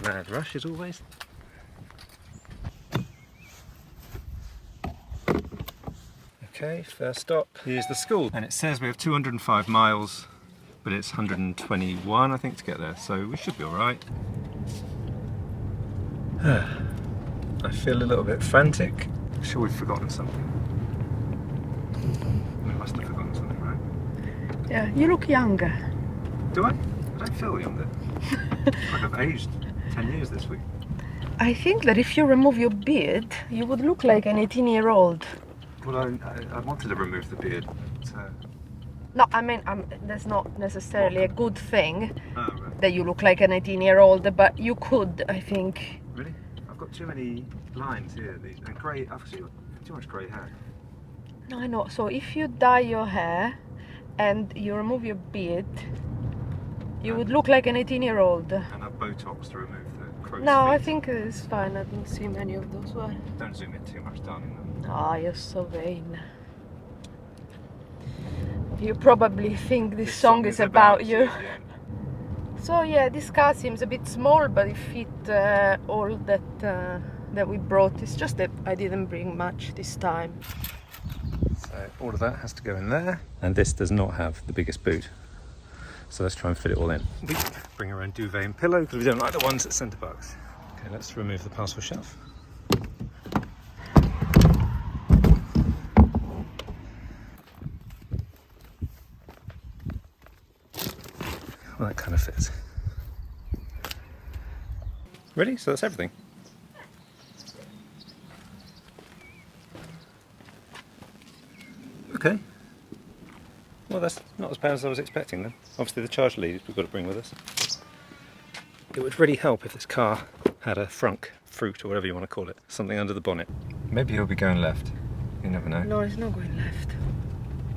Mad rush as always. Okay, first stop. Here's the school. And it says we have 205 miles, but it's 121 I think to get there, so we should be alright. I feel a little bit frantic. I'm sure we've forgotten something. We must have forgotten something, right? Yeah, you look younger. Do I? I don't feel younger. Like I've aged 10 years this week. I think that if you remove your beard, you would look like an 18-year-old. Well, I wanted to remove the beard. No, I mean, that's not necessarily a good thing Oh, right. that you look like an 18-year-old, but you could, I think. Really? I've got too many lines here, and grey. I've actually got too much grey hair. No, I know. So if you dye your hair and you remove your beard, you would look like an 18-year-old. And I've Botox to remove the crow's No, feet. I think it's fine. I don't see many of those ones. Don't zoom in too much, darling. Ah, you're so vain. You probably think this song is about you. Yeah. So yeah, this car seems a bit small, but it fit all that we brought. It's just that I didn't bring much this time. So all of that has to go in there, and this does not have the biggest boot. So let's try and fit it all in. We bring our own duvet and pillow because we don't like the ones at Center Parcs. Okay, let's remove the parcel shelf. Well, that kind of fits. Ready? So that's everything. Okay. Well, that's not as bad as I was expecting then. Obviously the charge leads we've got to bring with us. It would really help if this car had a frunk, fruit or whatever you want to call it, something under the bonnet. Maybe he'll be going left. You never know. No, it's not going left.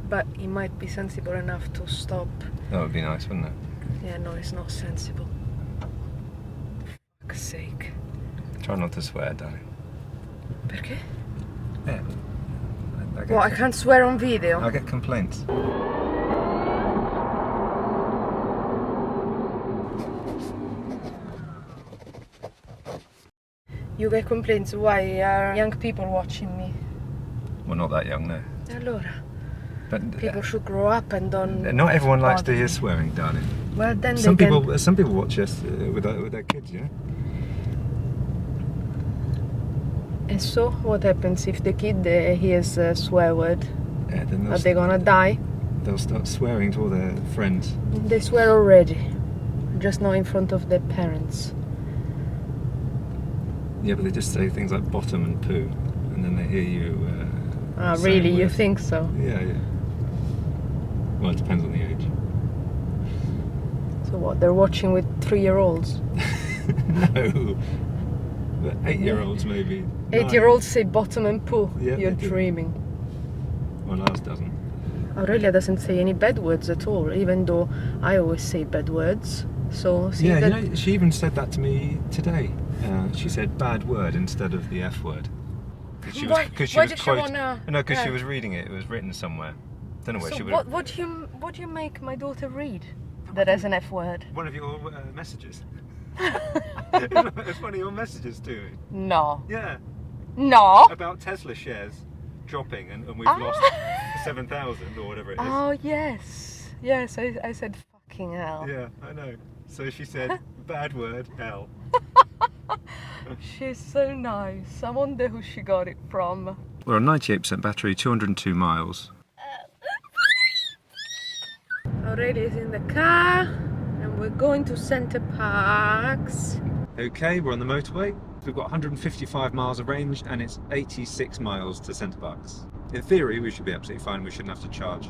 But he might be sensible enough to stop. That would be nice, wouldn't it? Yeah, no, it's not sensible. For fuck's sake. Try not to swear, darling. Perché? Yeah. Well, I can't swear on video. I'll get complaints. You get complaints why are young people watching me? Well, not that young, no. Allora, But people should grow up and don't. not everyone likes to bother hear me. swearing, darling. Well, then Some they people, can. some people watch us with their kids, you know. And so, what happens if the kid hears a swear word? Yeah, then Are they gonna die? they'll start swearing to all their friends. They swear already, just not in front of their parents. Yeah, but they just say things like bottom and poo, and then they hear you. Ah, saying really? You words. think so? Yeah, yeah. Well, it depends on the age. So what? They're watching with 3-year-olds. No, but 8-year-olds maybe. 8-year-olds say bottom and poo. Yeah, You're they do. dreaming. Well, ours doesn't. Aurelia doesn't say any bad words at all, even though I always say bad words. So see Yeah, that. you know, she even said that to me today. She said bad word instead of the F word. Cause she was, Why- 'cause she why was did she quote- wanna- No, because she yeah. was reading it. It was written somewhere. Don't know where So she would. what do you make my daughter read that has an F word? One of your messages. It's one of your messages to me. No. Yeah, No. about Tesla shares dropping and we've Ah. lost 7,000 or whatever it is. Oh yes. Yes, I said fucking hell. Yeah, I know. So she said bad word L. She's so nice. I wonder who she got it from. We're on 98% battery, 202 miles. Aurelia's in the car and we're going to Center Parcs. Okay, we're on the motorway. We've got 155 miles of range and it's 86 miles to Center Parcs. In theory, we should be absolutely fine. We shouldn't have to charge.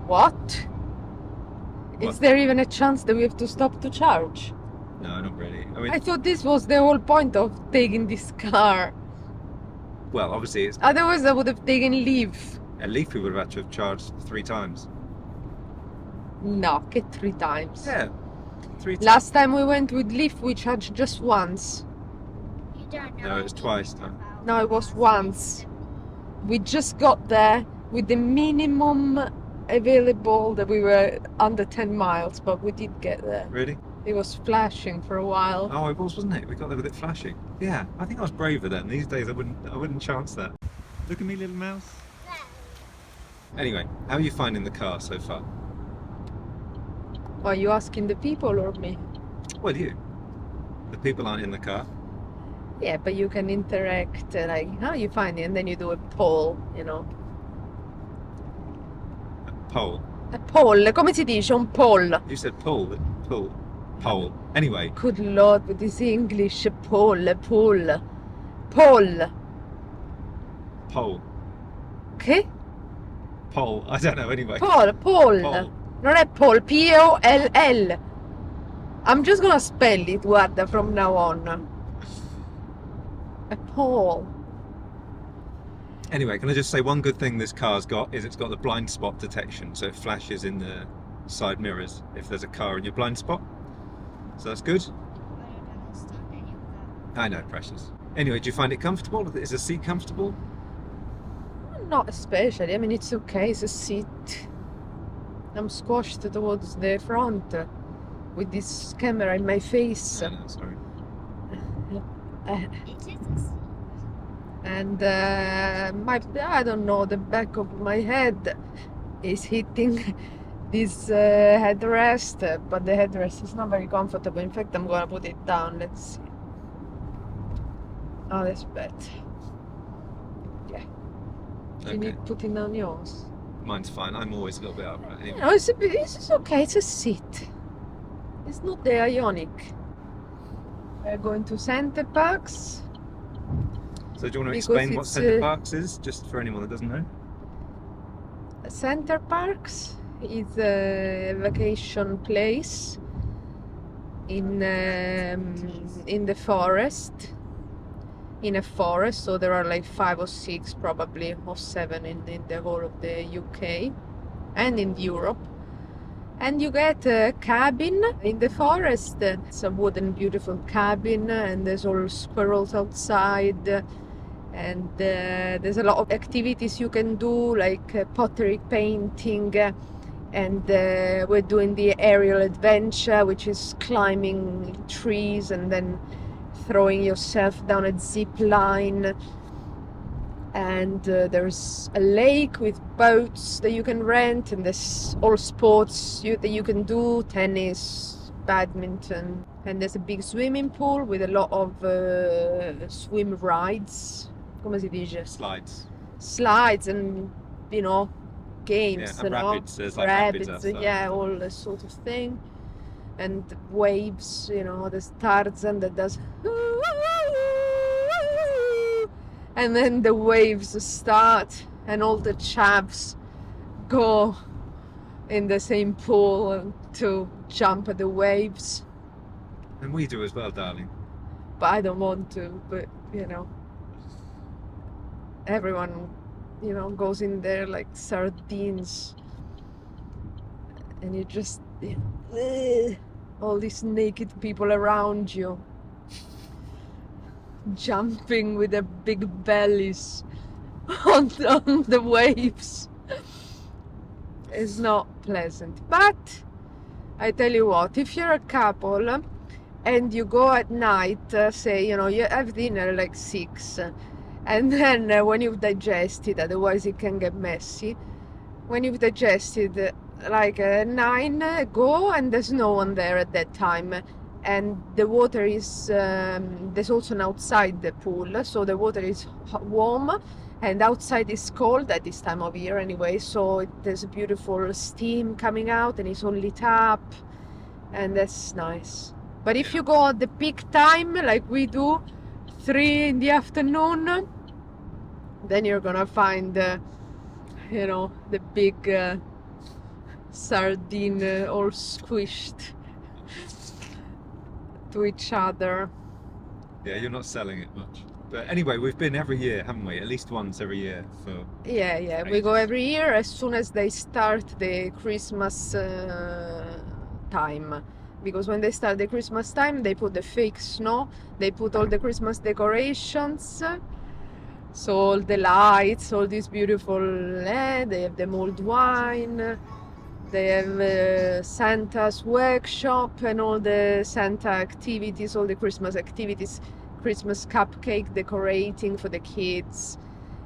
What? What? Is there even a chance that we have to stop to charge? No, not really. I mean, I thought this was the whole point of taking this car. well, obviously, it's Otherwise, I would have taken leave. at least we would have had to have charged 3 times. No, get 3 times. Yeah, 3 times. Last time we went with Leaf, we charged just once. You don't know No, it was anything twice. about No, it was once. We just got there with the minimum available that we were under 10 miles, but we did get there. Really? It was flashing for a while. Oh, it was, wasn't it? We got there with it flashing. Yeah, I think I was braver then. These days I wouldn't chance that. Look at me, little mouse. Anyway, how are you finding the car so far? Are you asking the people or me? Well, you. The people aren't in the car. Yeah, but you can interact, like, how you find it, and then you do a poll, you know. Poll. A poll, come si dice? Un poll. You said pull. Poll. Anyway. Good Lord, with this English, poll. Poll. Che? Poll. I don't know, anyway. Poll. Poll. Non è poll, P-O-L-L. I'm just gonna spell it, guarda, from now on. A poll. Anyway, can I just say one good thing this car's got is it's got the blind spot detection, so it flashes in the side mirrors if there's a car in your blind spot. So that's good. I know, precious. Anyway, do you find it comfortable? Is the seat comfortable? Not especially. I mean, it's okay. It's a seat. I'm squashed towards the front with this camera in my face. I know, sorry. And I don't know, the back of my head is hitting this headrest, but the headrest is not very comfortable. In fact, I'm gonna put it down. Let's see. Oh, that's bad. Yeah. You Okay. need putting down yours. Mine's fine. I'm always a little bit upright. Anyway. No, it's okay. It's a seat. It's not the Ionic. We're going to Center Parcs. So do you want to Because explain what it's, Center Parcs is, just for anyone that doesn't know? Center Parcs is a vacation place in the forest. In a forest, so there are like 5 or 6 probably, or 7 in the whole of the UK and in Europe. And you get a cabin in the forest. It's a wooden beautiful cabin, and there's all squirrels outside. And there's a lot of activities you can do, like pottery painting, and we're doing the aerial adventure, which is climbing trees and then throwing yourself down a zip line. And there's a lake with boats that you can rent, and there's all sports that you can do, tennis, badminton, and there's a big swimming pool with a lot of swim rides. Come si dice? Slides and, you know, games. Yeah, and rapids. There's like rapids, rapids outside. yeah, all that sort of thing. And waves, you know, there's Tarzan that does, and then the waves start and all the chavs go in the same pool to jump at the waves. And we do as well, darling. But I don't want to, but you know, everyone, you know, goes in there like sardines, and you just, you know, all these naked people around you jumping with their big bellies on the waves. It's not pleasant, but I tell you what, if you're a couple and you go at night, say, you know, you have dinner like 6, and then when you've digested, otherwise it can get messy, when you've digested like 9, go, and there's no one there at that time, and the water is there's also an outside the pool, so the water is warm and outside is cold at this time of year anyway, so there's a beautiful steam coming out and it's all lit up, and that's nice. But if you go at the peak time like we do, 3 in the afternoon, then you're gonna find you know, the big sardine all squished to each other. Yeah, you're not selling it much. But anyway, we've been every year, haven't we? At least once every year for... Yeah, we go every year as soon as they start the Christmas time. Because when they start the Christmas time, they put the fake snow, they put all the Christmas decorations, so all the lights, all this beautiful, they have the mulled wine, They have Santa's workshop and all the Santa activities, all the Christmas activities, Christmas cupcake decorating for the kids,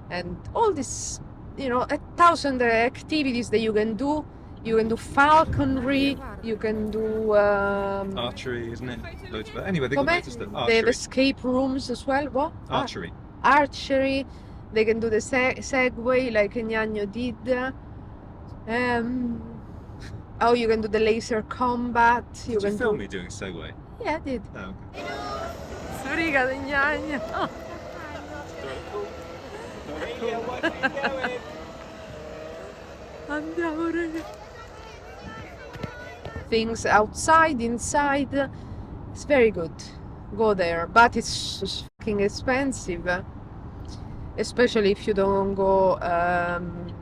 and all this, you know, 1,000 activities that you can do. You can do falconry, you can do Archery, isn't it? Loads of it. Anyway, they got come loads of stuff. they have Archery. escape rooms as well. What? Archery. Archery. They can do the Segway like Gnagno did. Oh, you can do the laser combat. Did you film me doing Segway? Yeah, I did. Oh, okay. Sfriga di Gnagno. Andiamo, raga. Things outside, inside. It's very good. Go there, but it's fucking expensive. Especially if you don't go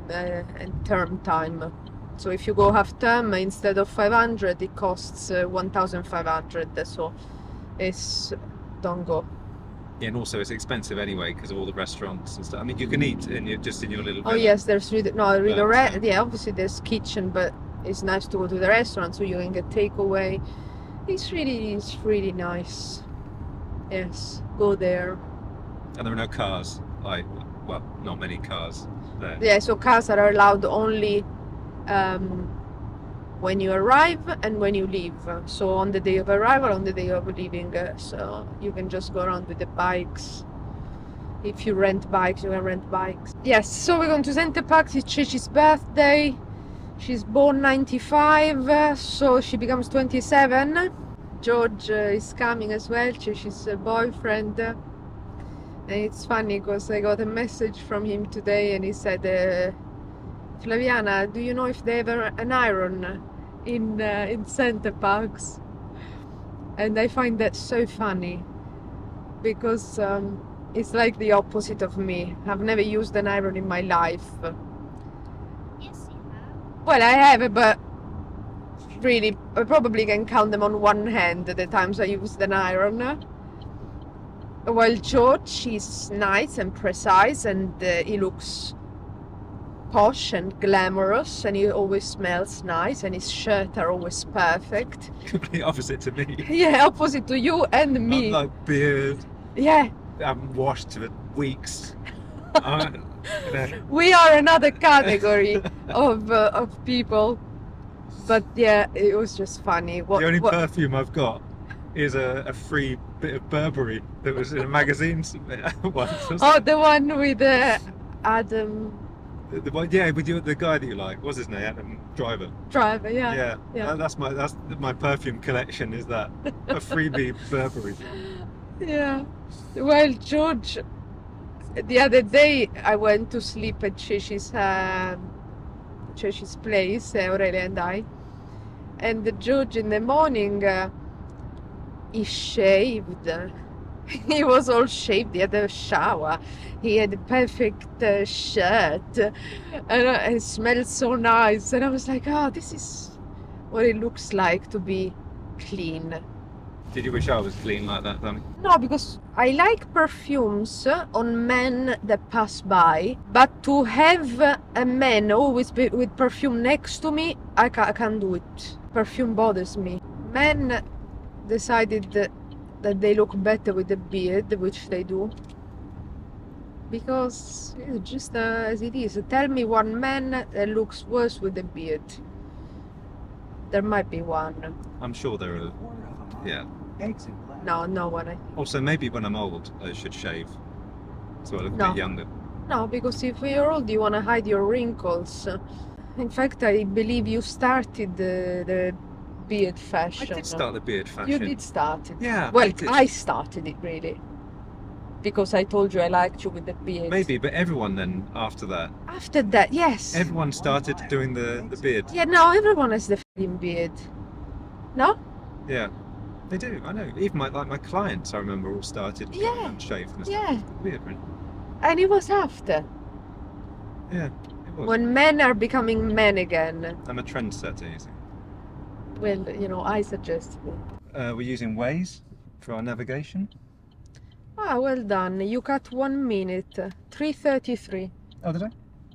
in term time. So if you go half term, instead of 500, it costs 1,500. So don't go. Yeah, and also it's expensive anyway because of all the restaurants and stuff. I mean, you can eat just in your little Oh villa. yes, there's yeah, obviously there's kitchen, but it's nice to go to the restaurant so you can get takeaway. It's really nice. Yes, go there. And there are no cars. Like, well, not many cars there. Yeah, so cars are allowed only when you arrive and when you leave. So on the day of arrival, on the day of leaving, so you can just go around with the bikes. If you rent bikes, you can rent bikes. Yes, so we're going to Center Parcs. It's Ceci's birthday. She's born 95, so she becomes 27. George is coming as well, Ceci's boyfriend. And it's funny because I got a message from him today and he said, Flaviana, do you know if they have an iron in Center Parcs? And I find that so funny because it's like the opposite of me. I've never used an iron in my life. Yes, you have. Well, I have, but really, I probably can count them on one hand the times I used an iron. Well, George is nice and precise, and he looks posh and glamorous, and he always smells nice, and his shirts are always perfect. Complete opposite to me. Yeah, opposite to you and me. I'm like beard. Yeah, I haven't washed for weeks. we are another category of people. But yeah, it was just funny. The only perfume I've got is a free bit of Burberry that was in a magazine once. Oh, the one with Adam The one, yeah, with you, the guy that you like. What's his name? Adam Driver. Driver, yeah. Yeah. That's my perfume collection. Is that a freebie Burberry? Yeah. Well, George, the other day I went to sleep at Ceci's place, Aurelia and I. And George in the morning, he shaved. He was all shaved. He had a shower. He had a perfect shirt, and it smelled so nice. And I was like, oh, this is what it looks like to be clean. Did you wish I was clean like that, Danny? No, because I like perfumes on men that pass by, but to have a man always with perfume next to me, I can't do it. Perfume bothers me. Men decided that they look better with the beard, which they do, because it's just as it is. Tell me one man that looks worse with the beard. There might be one. I'm sure there are. Yeah. No, no one. Also, maybe when I'm old, I should shave, so I look a No. bit younger. No, because if you're old, you want to hide your wrinkles. In fact, I believe you started the beard fashion. I did start the beard fashion. You did start it. Yeah. Well, did. I started it really. Because I told you I liked you with the beard. Maybe, but everyone then after that, After that, yes. everyone started doing the beard. Yeah, now everyone has the f***ing beard. No? Yeah, they do. I know. Even my clients, I remember, all started going Yeah. and shaving and Yeah. stuff. Weird, right? And it was after. Yeah, it was. When men are becoming men again. I'm a trendsetter, you see. Well, you know, I suggested it. We're using Waze for our navigation. Ah, well done. You cut 1 minute. 3:33. Oh, did I?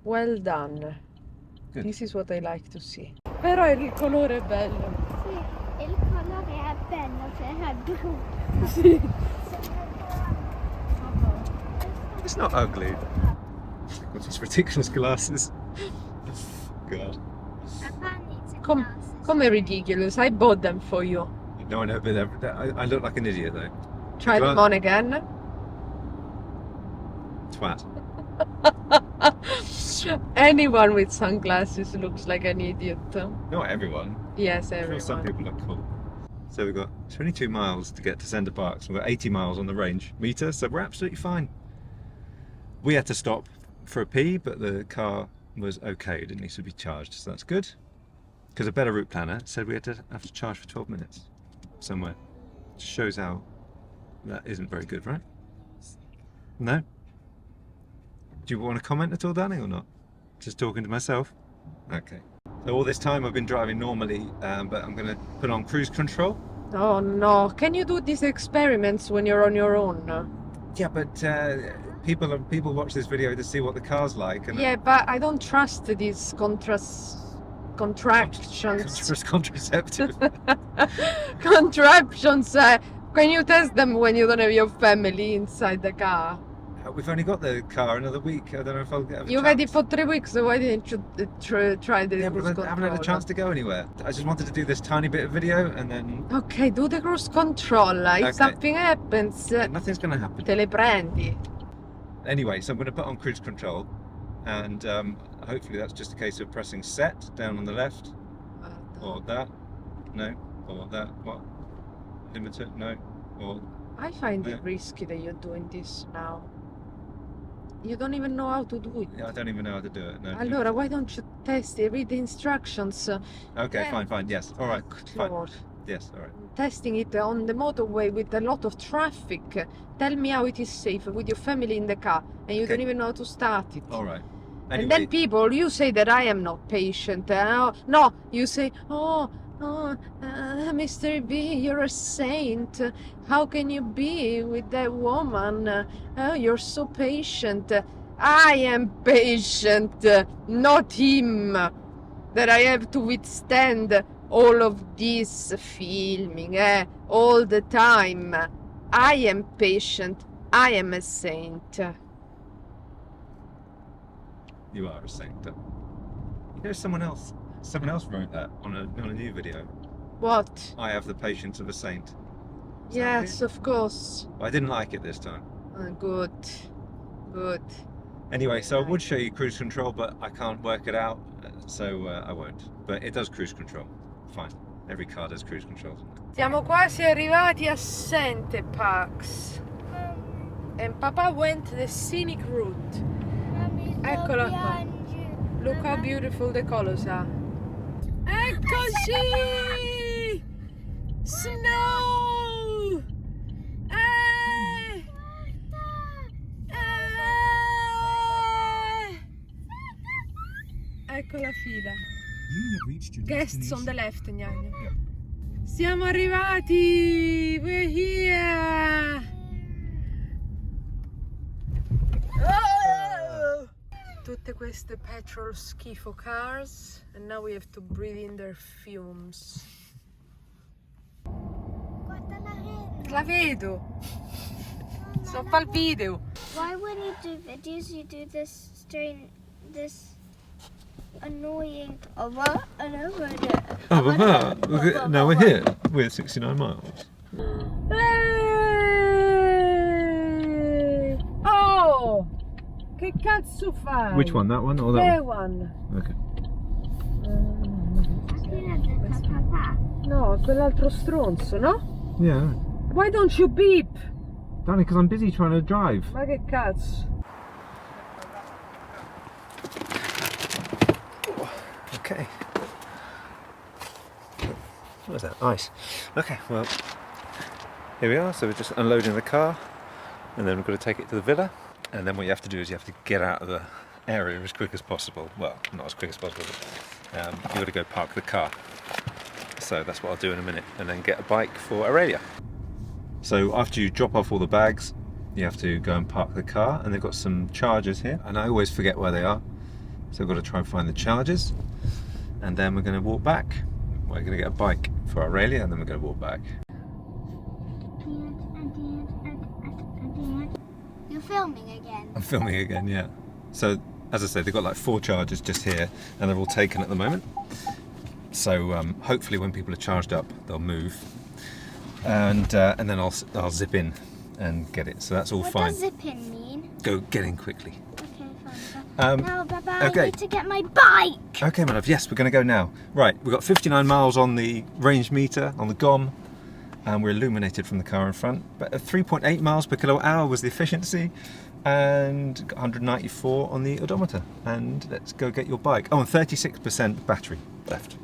Well done. Good. This is what I like to see. Però il colore è bello. Sì, il colore è bello, cioè è blu. Sì. It's not ugly. Got these ridiculous glasses. God. Papà needs Come ridiculous. I bought them for you. No, I know, but I look like an idiot though. Try them on again. Twat. Anyone with sunglasses looks like an idiot. Not everyone. Yes, I'm sure some everyone. people look cool. So we've got 22 miles to get to Center Parcs. We've got 80 miles on the range meter, so we're absolutely fine. We had to stop for a pee, but the car was okay. It didn't need to be charged, so that's good. Because a better route planner said we had to have to charge for 12 minutes somewhere. Shows how that isn't very good, right? No? Do you want to comment at all, darling, or not? Just talking to myself? Okay. So all this time I've been driving normally, but I'm going to put on cruise control. Oh no, can you do these experiments when you're on your own? Yeah, but people watch this video to see what the car's like. And Yeah, but I don't trust these contractions. contraceptive. Contraptions. Can you test them when you don't have your family inside the car? We've only got the car another week. I don't know if I'll get a You've chance. had it for 3 weeks, so why didn't you try the Yeah, cruise but I haven't had a control? chance to go anywhere. I just wanted to do this tiny bit of video and then Ok, do the cruise control. If Okay. something happens, nothing's going to happen. te le prendi. Anyway, so I'm going to put on cruise control and hopefully that's just a case of pressing set down on the left or that, no, or that, what, limiter, no, or I find Yeah. it risky that you're doing this now. You don't even know how to do it. yeah, I don't even know how to do it. No. Allora, why don't you test it? Read the instructions. Okay, Yeah. fine, yes, all right, fine, Lord. yes, all right. Testing it on the motorway with a lot of traffic. Tell me how it is safe with your family in the car and you Okay. don't even know how to start it. All right. And Anyway, then people, you say that I am not patient. No, you say, Mr. B, you're a saint. How can you be with that woman? Oh, you're so patient. I am patient, not him. That I have to withstand all of this filming, all the time. I am patient. I am a saint. you are a saint. You know, someone else wrote that on a new video. What? I have the patience of a saint. Is that Yes, it? of course. I didn't like it this time. Good. Good. Anyway, so I would show you cruise control, but I can't work it out, so I won't. But it does cruise control. Fine. Every car does cruise control. Siamo quasi arrivati a Center Parcs. And Papa went the scenic route. Eccola qua. Look how beautiful the colors are. Eccoci! Snow! Ecco la fila. Guests on the left, gnagno. Siamo arrivati! We're here! Oh! Tutte queste petrol schifo cars and now we have to breathe in their fumes. Guarda la rena. La vedo! So fa il video! Why when you do videos you do this this annoying Now we're here. We're 69 miles. Hey! Oh! Che cazzo fai? Which one? That one or that That one? one. Okay. Papà. No, quell'altro stronzo, no? Yeah. Why don't you beep? Danny, because I'm busy trying to drive. Ma che cazzo? Okay. What was that? Ice. Okay, well, here we are. So we're just unloading the car and then we've got to take it to the villa. And then what you have to do is you have to get out of the area as quick as possible. Well, not as quick as possible, but you've got to go park the car. So that's what I'll do in a minute. And then get a bike for Aurelia. So after you drop off all the bags, you have to go and park the car. And they've got some chargers here. And I always forget where they are. So I've got to try and find the chargers. and then we're going to walk back. We're going to get a bike for Aurelia, and then we're going to walk back. You're filming again? I'm filming again, yeah. So, as I said, they've got like 4 chargers just here, and they're all taken at the moment. So hopefully when people are charged up, they'll move, and then I'll zip in and get it. So that's all fine. What does zip in mean? Go get in quickly. Okay, fine. Now, Baba, okay. I need to get my bike. Okay, my love. Yes, we're going to go now. Right, we've got 59 miles on the range meter on the GOM, and we're illuminated from the car in front. But 3.8 miles per kilowatt hour was the efficiency, and 194 on the odometer. And let's go get your bike. Oh, and 36% battery left.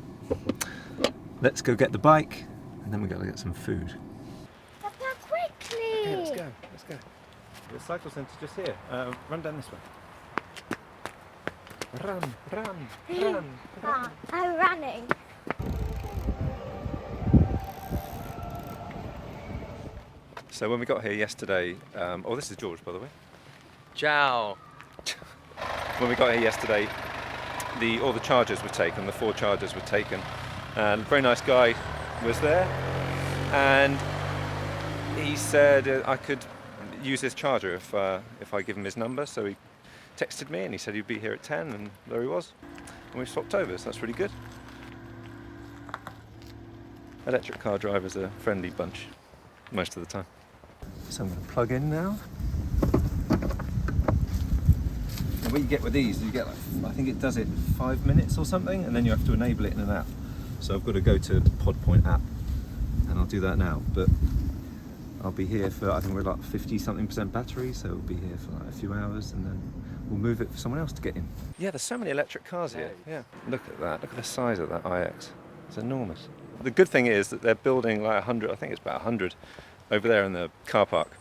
Let's go get the bike, and then we've got to get some food. Papa, quickly. Okay, let's go. Let's go. The cycle centre's just here. Run down this way. Run, run, run, run. I'm running. So when we got here yesterday, oh, this is George, by the way. Ciao. When we got here yesterday, all the chargers were taken, the 4 chargers were taken, and a very nice guy was there, and he said I could use his charger if I give him his number. So he texted me and he said he'd be here at 10, and there he was, and we swapped over, so that's really good. Electric car drivers are a friendly bunch most of the time. So I'm going to plug in now. And what you get with these, you get like, I think it does it 5 minutes or something, and then you have to enable it in an app. So I've got to go to the PodPoint app, and I'll do that now. But I'll be here for, I think we're like 50-something% battery, so we'll be here for like a few hours, and then we'll move it for someone else to get in. Yeah, there's so many electric cars here. Yeah. Look at that. Look at the size of that iX. It's enormous. The good thing is that they're building like 100, I think it's about 100 over there in the car park.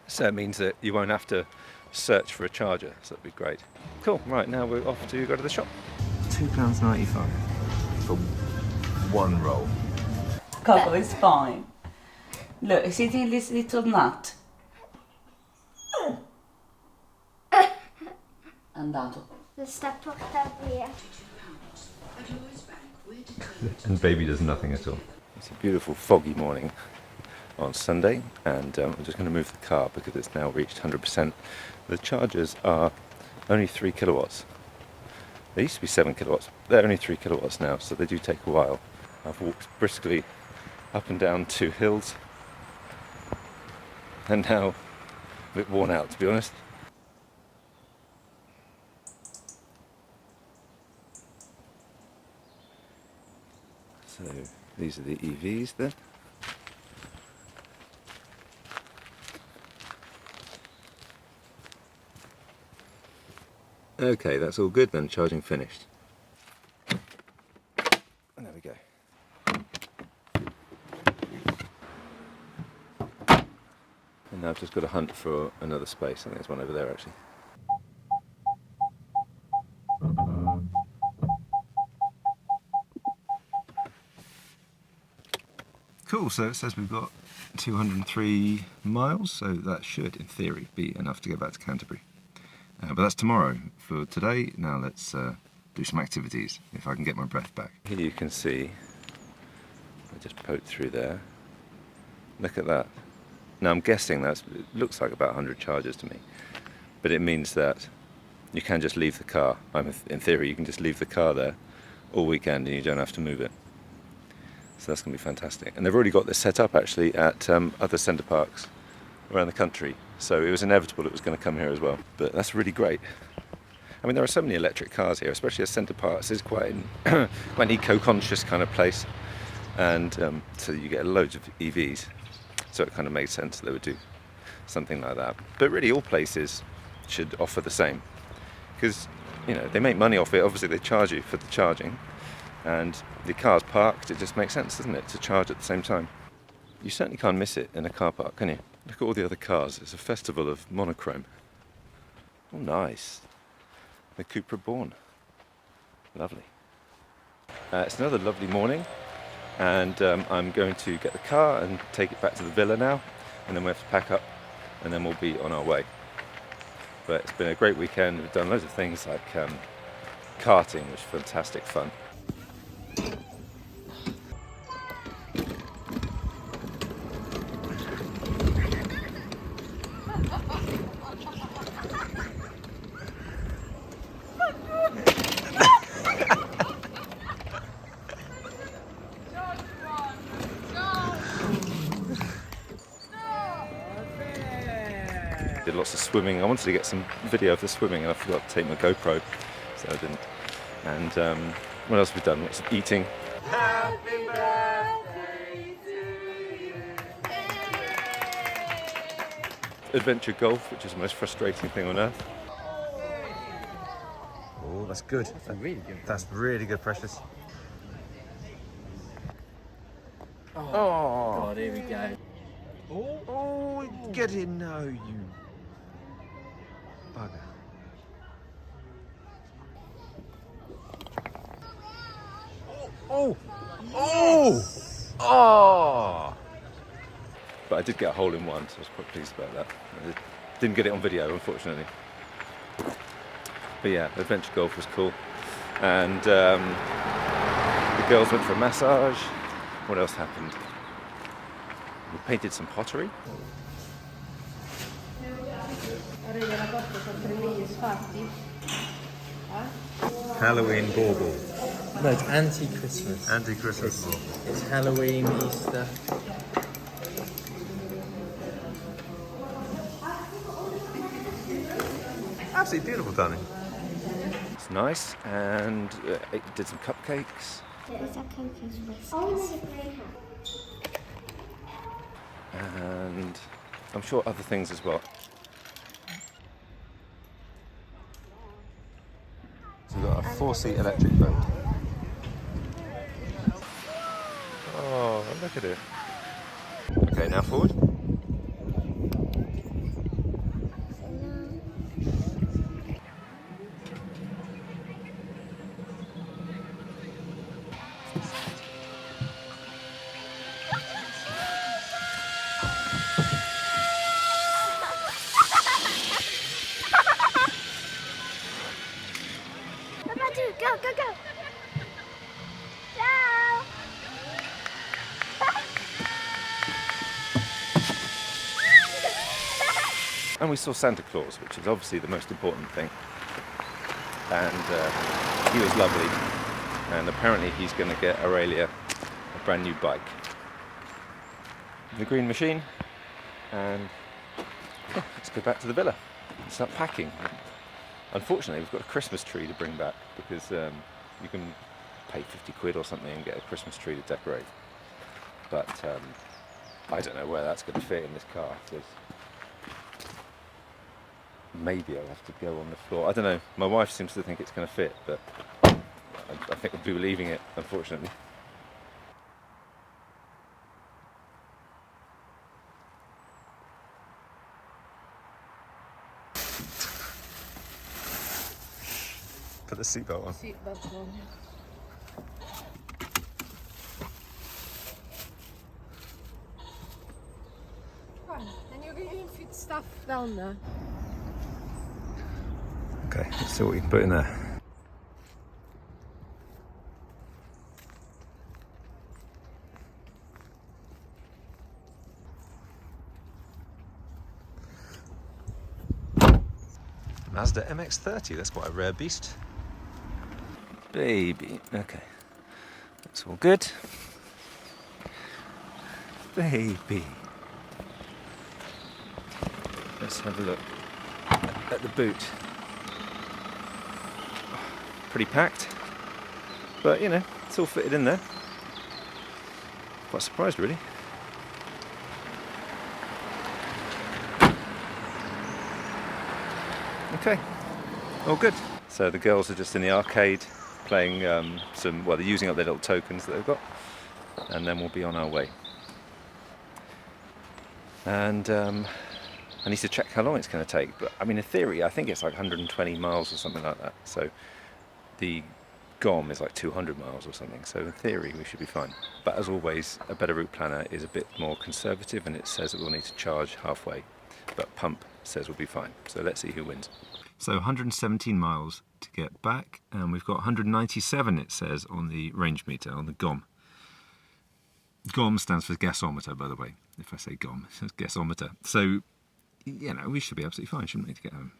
So it means that you won't have to search for a charger, so that'd be great. Cool, right, now we're off to go to the shop. £2.95 for 1 roll. Coco is fine. Look, is it in this little nut? Andato. The step up there. And baby does nothing at all. It's a beautiful foggy morning on Sunday, and I'm just going to move the car because it's now reached 100%. The chargers are only 3 kilowatts. They used to be 7 kilowatts. They're only 3 kilowatts now, so they do take a while. I've walked briskly up and down 2 hills, and now a bit worn out, to be honest. So these are the EVs then. Okay, that's all good then, charging finished. And there we go. And now I've just got to hunt for another space. I think there's one over there actually. Cool, so it says we've got 203 miles, so that should, in theory, be enough to get back to Canterbury. But that's tomorrow. For today, now let's do some activities, if I can get my breath back. Here you can see, I just poked through there. Look at that. Now I'm guessing it looks like about 100 chargers to me, but it means that you can just leave the car. In theory, you can just leave the car there all weekend and you don't have to move it. So that's going to be fantastic. And they've already got this set up actually at other Center Parcs around the country. So it was inevitable it was going to come here as well. But that's really great. I mean, there are so many electric cars here, especially at Center Parcs. It's quite an eco-conscious kind of place. And so you get loads of EVs. So it kind of made sense they would do something like that. But really all places should offer the same. Because, you know, they make money off it. Obviously they charge you for the charging. And the car's parked, it just makes sense, doesn't it, to charge at the same time. You certainly can't miss it in a car park, can you? Look at all the other cars. It's a festival of monochrome. Oh, nice. The Cupra Born. Lovely. It's another lovely morning, and I'm going to get the car and take it back to the villa now, and then we have to pack up, and then we'll be on our way. But it's been a great weekend. We've done loads of things like karting, which is fantastic fun. Did lots of swimming. I wanted to get some video of the swimming and I forgot to take my GoPro, so I didn't. And what else have we done? Lots of eating. Happy birthday to you. Adventure golf, which is the most frustrating thing on earth. Oh, that's good. That's really good. That's really good, Precious. Oh, God, here we go. oh, get in now, you bugger. Oh! Oh! Oh! But I did get a hole in one, so I was quite pleased about that. I didn't get it on video, unfortunately. But yeah, adventure golf was cool. And the girls went for a massage. What else happened? We painted some pottery. Halloween bauble. No, it's anti-Christmas. Anti-Christmas. It's Halloween, Easter. Absolutely beautiful, darling. It's nice, and it did some cupcakes. It's a coconut whiskers. And I'm sure other things as well. So we've got a 4-seat electric boat. Oh, look at it. Okay, now forward. Go, go, go! Go! And we saw Santa Claus, which is obviously the most important thing. And he was lovely. And apparently he's going to get Aurelia a brand new bike. The green machine. And yeah, let's go back to the villa and start packing. Unfortunately, we've got a Christmas tree to bring back because you can pay 50 quid or something and get a Christmas tree to decorate. But I don't know where that's going to fit in this car. Maybe I'll have to go on the floor. I don't know. My wife seems to think it's going to fit, but I think we'll be leaving it, unfortunately. Put the seatbelt on. Seatbelt on. Fine. And you can fit stuff down there. Okay, let's see what we can put in there. Mazda MX-30, that's quite a rare beast. Baby, okay. That's all good. Baby. Let's have a look at the boot. Pretty packed, but you know, it's all fitted in there. Quite surprised, really. Okay, all good. So the girls are just in the arcade playing they're using up their little tokens that they've got, and then we'll be on our way. And I need to check how long it's going to take, but I mean, in theory, I think it's like 120 miles or something like that. So the GOM is like 200 miles or something, so in theory we should be fine. But as always, a better route planner is a bit more conservative, and it says that we'll need to charge halfway, but Pump says we'll be fine. So let's see who wins. So 117 miles to get back, and we've got 197, it says, on the range meter, on the GOM. GOM stands for gasometer, by the way. If I say GOM, it says gasometer. So, you know, we should be absolutely fine, shouldn't we, to get home?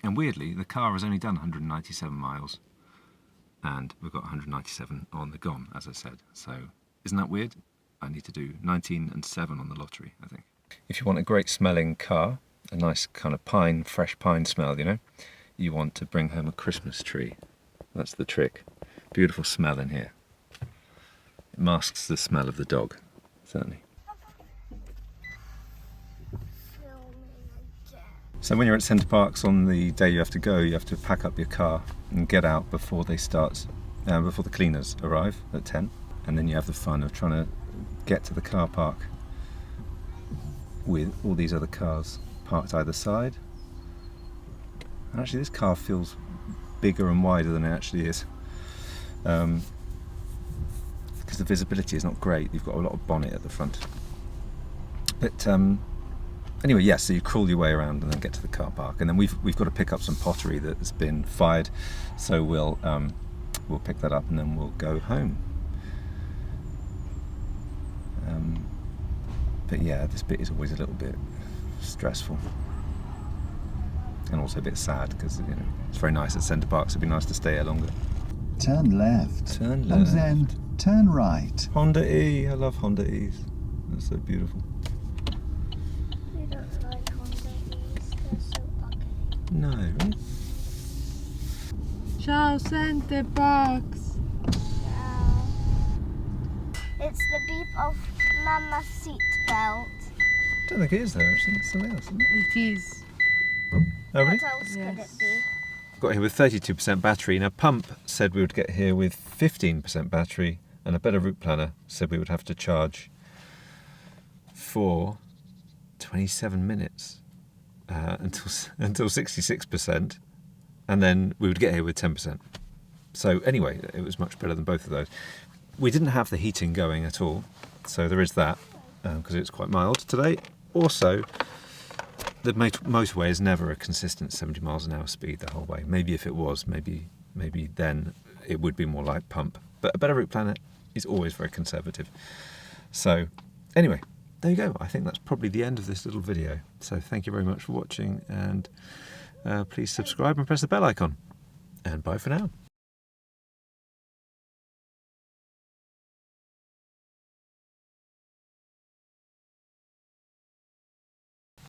And weirdly, the car has only done 197 miles, and we've got 197 on the GOM, as I said. So, isn't that weird? I need to do 19 and 7 on the lottery, I think. If you want a great smelling car, a nice kind of pine, fresh pine smell, you know, you want to bring home a Christmas tree. That's the trick. Beautiful smell in here. It masks the smell of the dog, certainly. So when you're at Center Parcs on the day you have to go, you have to pack up your car and get out before they start, before the cleaners arrive at 10. And then you have the fun of trying to get to the car park with all these other cars parked either side. And actually this car feels bigger and wider than it actually is. Because the visibility is not great. You've got a lot of bonnet at the front. But anyway, yes, so you crawl your way around and then get to the car park, and then we've got to pick up some pottery that has been fired, so we'll pick that up and then we'll go home. But yeah, this bit is always a little bit stressful and also a bit sad because, you know, it's very nice at Center Parcs. It'd be nice to stay here longer. Turn left. Turn And left. then turn right. Honda E. I love Honda E's. They're so beautiful. We don't like Honda E's, they're so ugly. No, right? Ciao, Center Parcs. Wow. It's the beep of Mama's seatbelt. I don't think it is there actually. It's something else, isn't it? It is. Oh, really? What else could it Yes. be? Got here with 32% battery. Now Pump said we would get here with 15% battery, and a better route planner said we would have to charge for 27 minutes until 66%, and then we would get here with 10%. So anyway, it was much better than both of those. We didn't have the heating going at all, so there is that, because it's quite mild today. Also, the motorway is never a consistent 70 miles an hour speed the whole way. Maybe if it was, maybe then it would be more like Pump. But a better route planner is always very conservative. So anyway, there you go. I think that's probably the end of this little video. So thank you very much for watching, and please subscribe and press the bell icon. And bye for now.